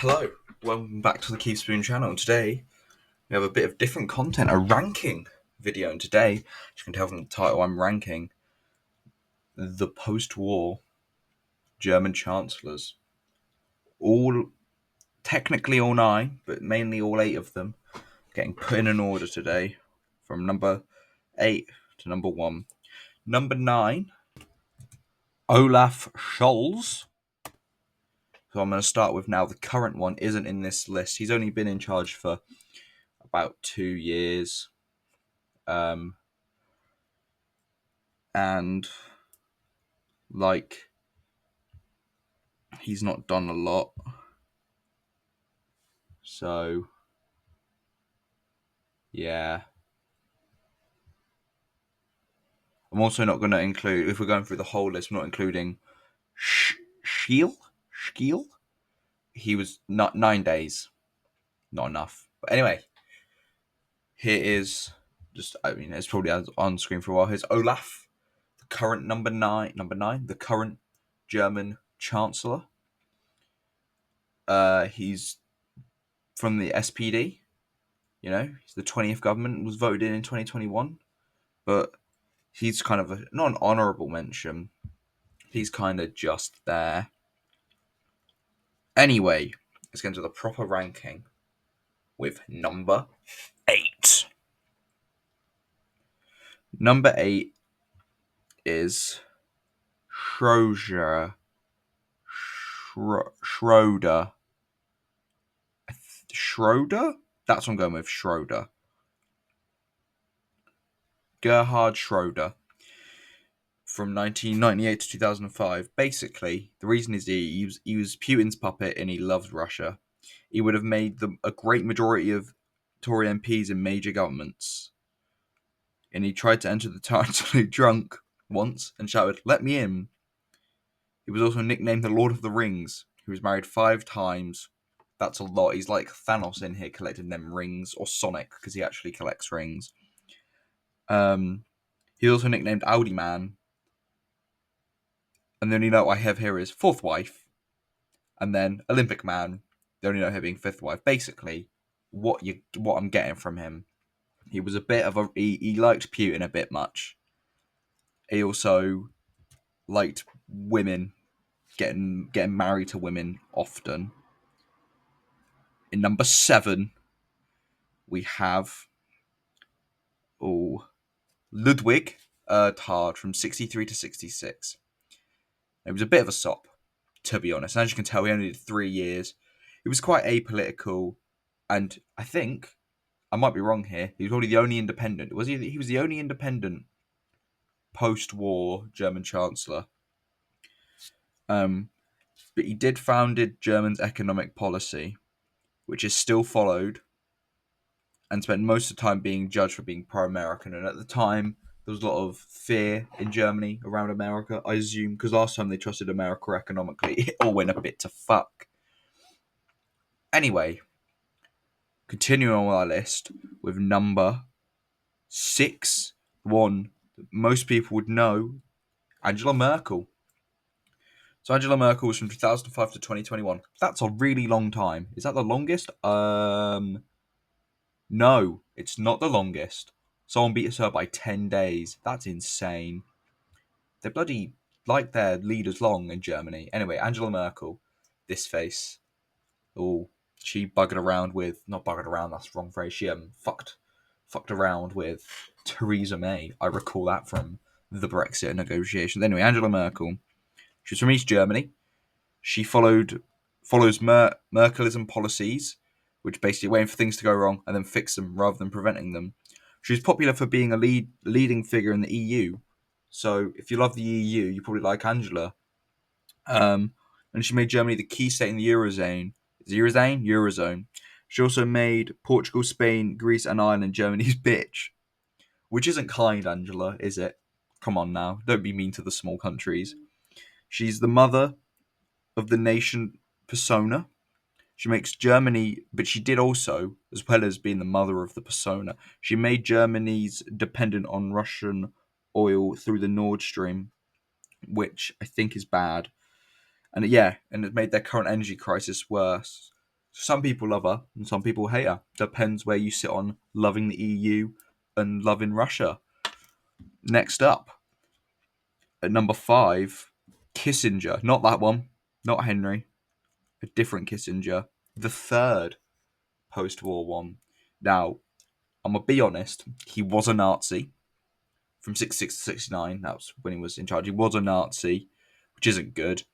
Hello, welcome back to the Keith Spoon channel. Today we have a bit of different content, a ranking video, and today, as you can tell from the title, I'm ranking the post-war German Chancellors. Technically all 9, but mainly all 8 of them, getting put in an order today, from number 8 to number 1. Number 9, Olaf Scholz. So I'm going to start with now the current one, isn't in this list. He's only been in charge for about 2 years. And he's not done a lot. So yeah. I'm also not going to include, if we're going through the whole list, I'm not including Scheel. He was not 9 days. Not enough. But anyway, here is it's probably on screen for a while. Here's Olaf, the current number nine, the current German Chancellor. He's from the SPD. He's the 20th government, was voted in 2021. But he's kind of not an honourable mention. He's kind of just there. Anyway, let's get into the proper ranking with number 8. Number 8 is Schroeder. Schroeder? That's what I'm going with, Schroeder. Gerhard Schroeder. From 1998 to 2005. Basically, the reason is he was Putin's puppet and he loved Russia. He would have made a great majority of Tory MPs in major governments. And he tried to enter the Chancellor drunk once and shouted, "Let me in." He was also nicknamed the Lord of the Rings. He was married 5 times. That's a lot. He's like Thanos in here collecting them rings, or Sonic, because he actually collects rings. He was also nicknamed Audi Man. And the only note I have here is 4th wife. And then Olympic Man. The only note here being 5th wife. Basically, what I'm getting from him. He was a bit of he liked Putin a bit much. He also liked women, getting married to women often. In number 7, we have Ludwig Tard from 63 to 66. It was a bit of a sop, to be honest. And as you can tell, he only did 3 years. He was quite apolitical, and I think, I might be wrong here, he was probably the only independent. He was the only independent post-war German Chancellor. But he did founded German's economic policy, which is still followed, and spent most of the time being judged for being pro-American. And at the time, there was a lot of fear in Germany around America, I assume, because last time they trusted America economically, it all went a bit to fuck. Anyway, continuing on our list with number 6, one that most people would know, Angela Merkel. So Angela Merkel was from 2005 to 2021. That's a really long time. Is that the longest? No, it's not the longest. Someone beat her by 10 days. That's insane. They bloody like their leaders long in Germany. Anyway, Angela Merkel, this face. She buggered around with, not buggered around, that's the wrong phrase. She fucked around with Theresa May. I recall that from the Brexit negotiations. Anyway, Angela Merkel. She's from East Germany. She follows Merkelism policies, which basically waiting for things to go wrong and then fix them rather than preventing them. She was popular for being a leading figure in the EU. So if you love the EU, you probably like Angela. And she made Germany the key state in the Eurozone. Eurozone. She also made Portugal, Spain, Greece, and Ireland Germany's bitch. Which isn't kind, Angela, is it? Come on now. Don't be mean to the small countries. She's the mother of the nation persona. She makes Germany, but she did also, as well as being the mother of the persona, she made Germany's dependent on Russian oil through the Nord Stream, which I think is bad. And it made their current energy crisis worse. Some people love her and some people hate her. Depends where you sit on loving the EU and loving Russia. Next up, at number 5, Kissinger. Not that one. Not Henry. A different Kissinger. The third post-war one. Now, I'm going to be honest. He was a Nazi from 66 to 69. That was when he was in charge. He was a Nazi, which isn't good.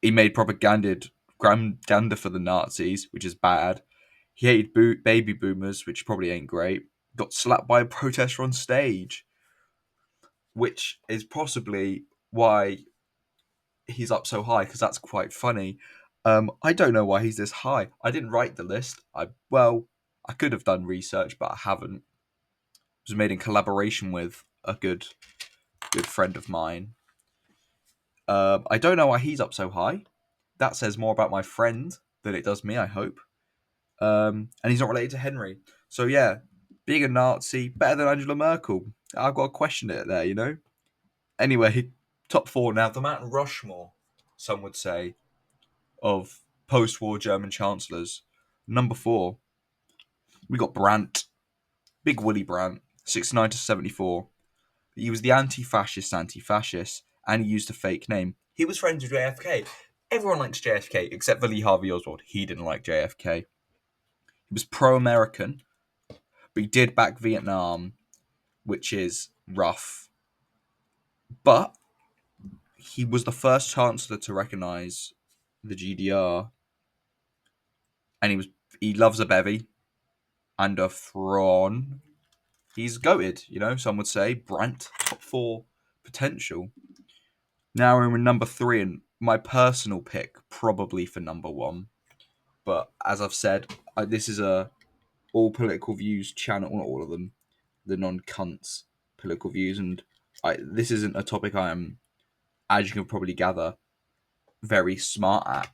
He made propaganda for the Nazis, which is bad. He hated baby boomers, which probably ain't great. Got slapped by a protester on stage, which is possibly why he's up so high, because that's quite funny. I don't know why he's this high. I didn't write the list. I could have done research, but I haven't. It was made in collaboration with a good friend of mine. I don't know why he's up so high. That says more about my friend than it does me, I hope. And he's not related to Henry. So yeah, being a Nazi, better than Angela Merkel. I've got to question it there, you know? Anyway, top 4 now. The Mount Rushmore, some would say, of post-war German chancellors. Number 4, we got Brandt. Big Willy Brandt, 69 to 74. He was the anti-fascist, and he used a fake name. He was friends with JFK. Everyone likes JFK, except for Lee Harvey Oswald. He didn't like JFK. He was pro-American, but he did back Vietnam, which is rough. But he was the first chancellor to recognise the GDR, and he loves a bevy and a thrawn. He's goated, you know, some would say. Brandt, top 4 potential. Now we're in number 3, and my personal pick, probably for number 1. But as I've said, this is a all political views channel, not all of them, the non-cunts political views, and this isn't a topic I am, as you can probably gather, very smart at.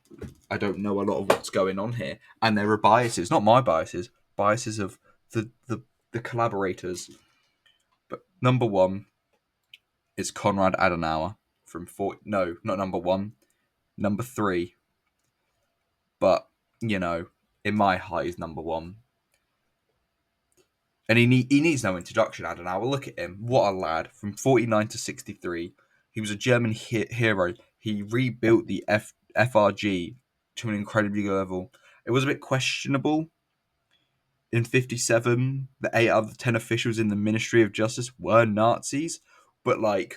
I don't know a lot of what's going on here, and there are biases, not my biases of the collaborators. But number 1 is Konrad Adenauer from no, not number 1, number 3. But you know, in my heart, he's number 1. And he needs no introduction, Adenauer. Look at him. What a lad. From 49 to 63. He was a German hero. He rebuilt the FRG to an incredibly good level. It was a bit questionable in 57 that 8 out of the 10 officials in the Ministry of Justice were Nazis. But, like,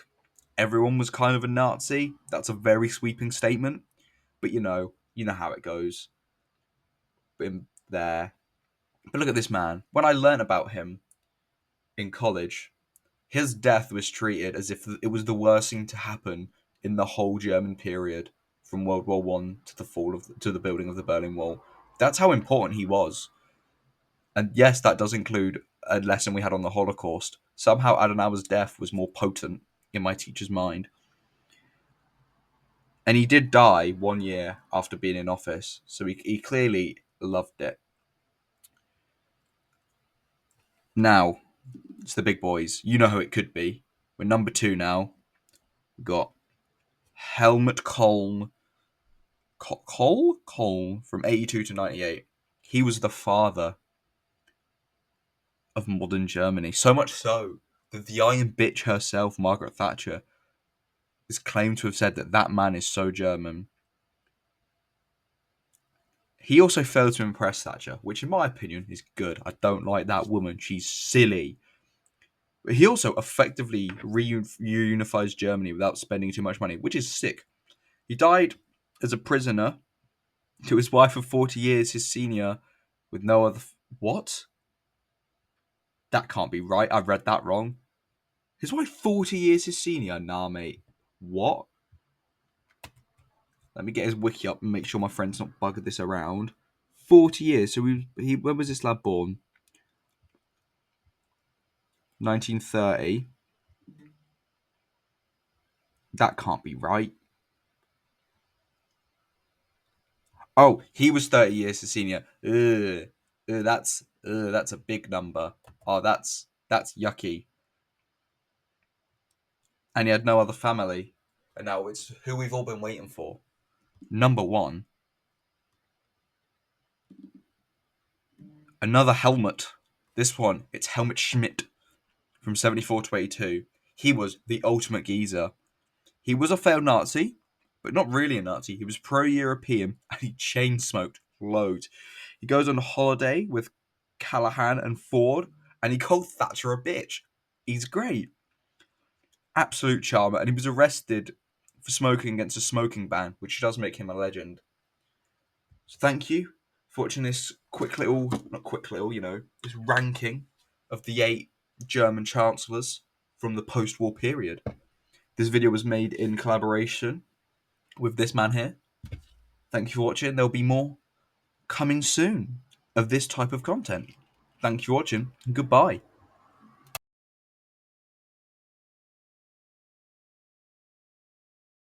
everyone was kind of a Nazi. That's a very sweeping statement. But, you know how it goes. In there. But look at this man. When I learnt about him in college, his death was treated as if it was the worst thing to happen in the whole German period, from World War One to the to the building of the Berlin Wall. That's how important he was. And yes, that does include a lesson we had on the Holocaust. Somehow Adenauer's death was more potent in my teacher's mind. And he did die 1 year after being in office, so he clearly loved it. Now, it's the big boys. You know who it could be. We're number 2 now. We've got Helmut Kohl. Kohl from 82 to 98. He was the father of modern Germany. So much so that the Iron Bitch herself, Margaret Thatcher, is claimed to have said that that man is so German. He also failed to impress Thatcher, which in my opinion is good. I don't like that woman. She's silly. But he also effectively reunifies Germany without spending too much money, which is sick. He died as a prisoner to his wife of 40 years, his senior, with no other... What? That can't be right. I've read that wrong. His wife 40 years his senior? Nah, mate. What? Let me get his wiki up and make sure my friend's not bugged this around. 40 years. So when was this lad born? 1930. That can't be right. Oh, he was 30 years his senior. That's a big number. Oh, that's yucky. And he had no other family. And now it's who we've all been waiting for. Number 1. Another helmet. This one, it's Helmut Schmidt from 74 to 82. He was the ultimate geezer. He was a failed Nazi, but not really a Nazi. He was pro-European and he chain smoked loads. He goes on holiday with Callahan and Ford, and he called Thatcher a bitch. He's great. Absolute charmer, and he was arrested for smoking against a smoking ban, which does make him a legend. So thank you for watching this not quick little, this ranking of the 8 German chancellors from the post-war period. This video was made in collaboration with this man here. Thank you for watching. There'll be more coming soon of this type of content. Thank you for watching, and goodbye.